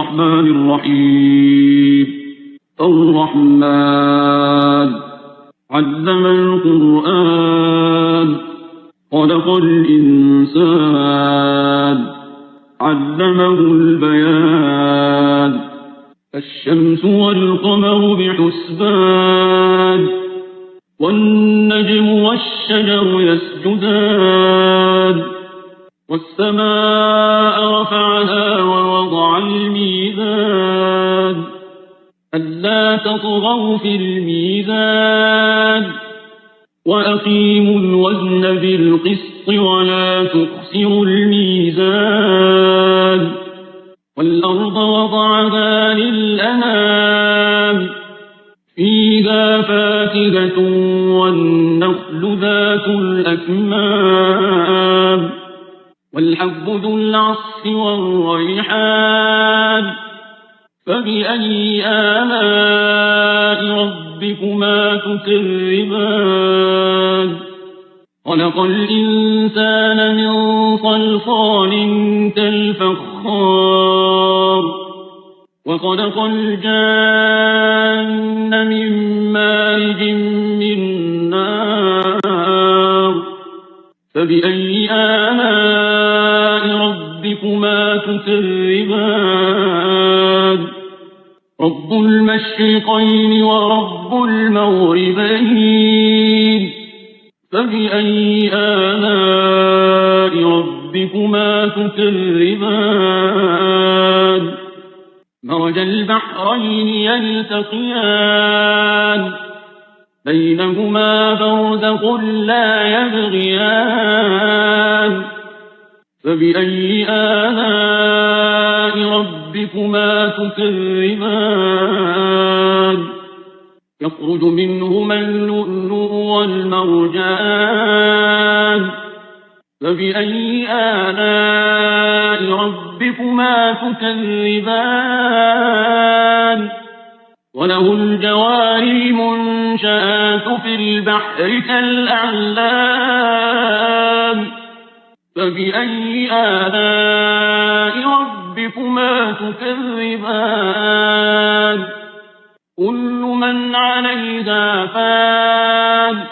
الرحمن الرحيم الرحمن علم القرآن خلق الإنسان علمه البيان الشمس والقمر بحسبان والنجم والشجر يسجدان والسماء رفعها ووضع الميزان ألا تطغوا في الميزان وأقيموا الوزن بالقسط ولا تخسروا الميزان والأرض وضعها للأنام فيها فاكهة والنخل ذات الأكمام والحب ذو العصف والريحان فبأي آلاء ربكما تكذبان خلق الإنسان من صلصال كالفخار وخلق الجان من مارج من نار فبأي آلاء ربكما تكذبان رب المشرقين ورب المغربين فبأي آلاء ربكما تكذبان مرج البحرين يلتقيان بينهما برزخ لا يبغيان فبأي آلاء ربكما تكذبان يخرج منهما اللؤلؤ والمرجان فبأي آلاء ربكما تكذبان وله الجوار المنشآت في البحر كالأعلام فبأي آلاء ربكما تكذبان كل من عليها فان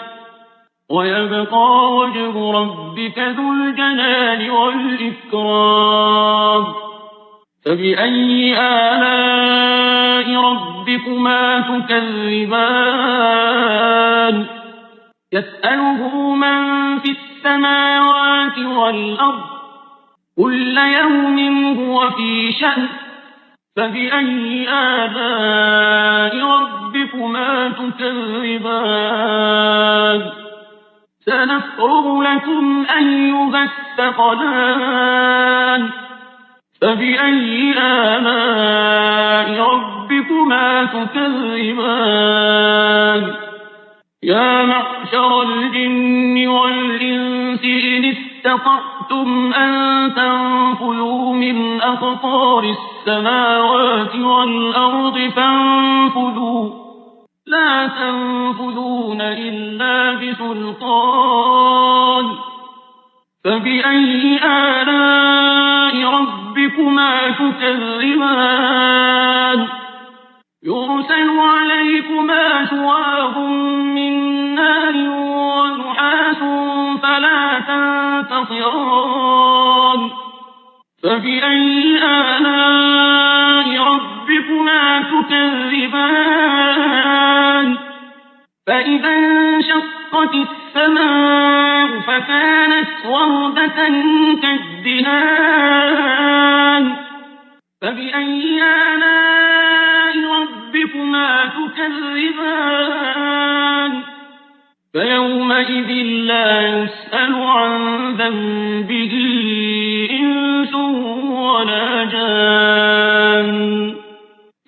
ويبقى وجه ربك ذو الجلال والإكرام فبأي آلاء ربكما تكذبان يسأله من في السماوات والأرض كل يوم هو في شأن فبأي آلاء ربكما تكذبان سنفرغ لكم أيها الثقلان فبأي آلاء ربكما تكذبان يا معشر الجن والإنس إن استطعتم أن تنفذوا من أقطار السماوات والأرض فانفذوا لا تنفذون إلا بسلطان فبأي آلاء ربكما تكذبان يرسل عليكما شواظ من نار ونحاس فلا تنتصران فبأي آلاء ربكما تكذبان فإذا انشقت السماء فكانت وردة كالدهان فبأي آلاء ربكما تكذبان فيومئذ لا يسأل عن ذنبه إنس ولا جان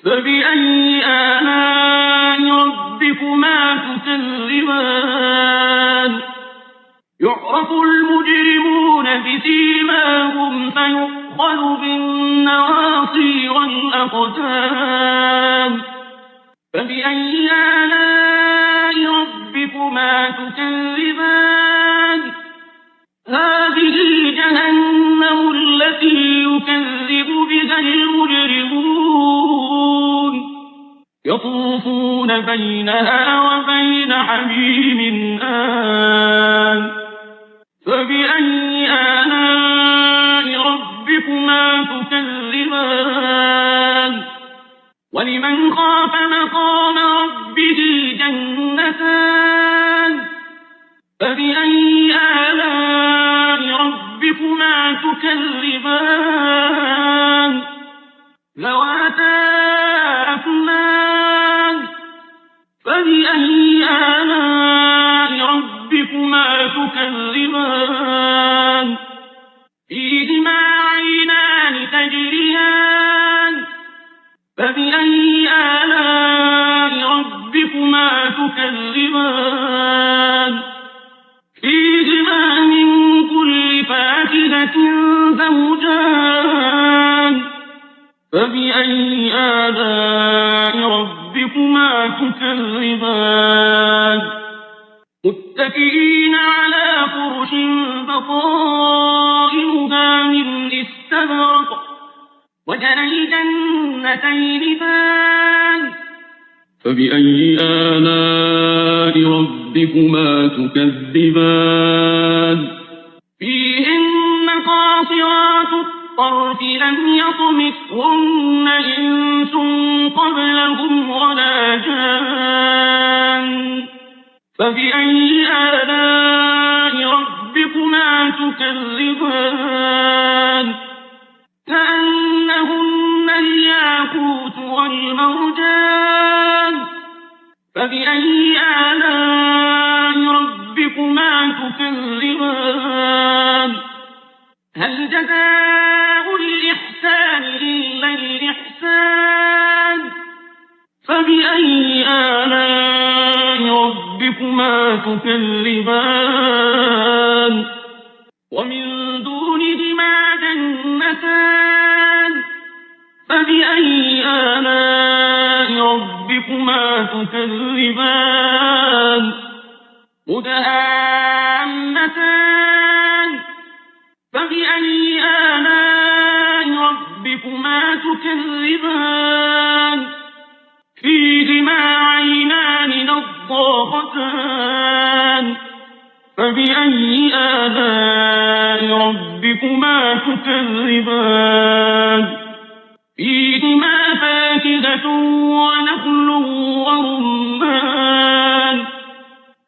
فبأي آلاء ربكما تكذبان يعرف المجرمون بسيماهم فيؤخذ بالنواصي والأقدام فبأي آلاء ربكما تكذبان هذه جهنم التي يكذب بها المجرمون يطوفون بينها وبين حميم آن فبأي آلاء ربكما تكذبان ولمن خاف مقام ربه جنتان فبأي آلاء ربكما تكذبان ذواتا أفنان فبأي آلاء ربكما تكذبان فيهما عينان تجريان فبأي آلاء ربكما تكذبان فيهما من كل فاكهة زوجان فبأي آلاء ربكما تكذبان متكئين على فرش بطائنها من استبرق وجنى الجنتين دان فبأي آلاء ربكما تكذبان فيهن قاصرات الطرف لم يطمثهن إنس قبلهم ولا جان فبأي آلاء ربكما تكذبان كأنهن الياقوت والمرجان فبأي آلاء ربكما تكذبان هل جزاء الإحسان إلا الإحسان فبأي آلاء ربكما تكذبان ومن دونهما جنتان فبأي آلاء ربكما تكذبان مدهامتان فبأي آلاء ربكما تكذبان فيهما عينان نضاختان فبأي آلاء ربكما تكذبان فيهما فاكهة ونخل ورمان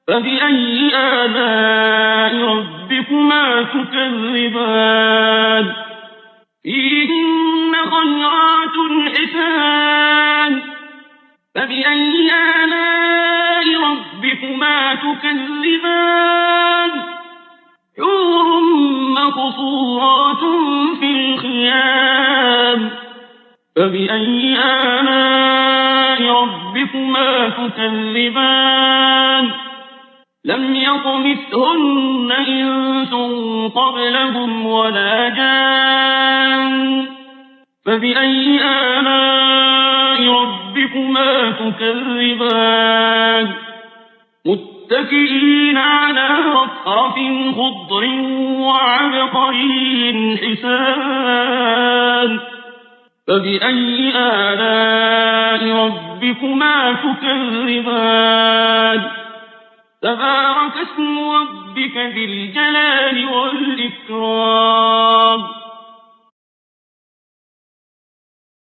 فبأي آلاء ربكما تكذبان فيهن خيرات حسان فبأي آلاء ربكما تكذبان حور مقصورات في الخيام فبأي آلاء ربكما تكذبان لم يطمثهن إنس قبلهم ولا جان فبأي آلاء ربكما تكذبان متكئين على رفرف خضر وعبقري حسان فبأي آلاء ربكما تكذبان تبارك اسم ربك ذي الجلال والإكرام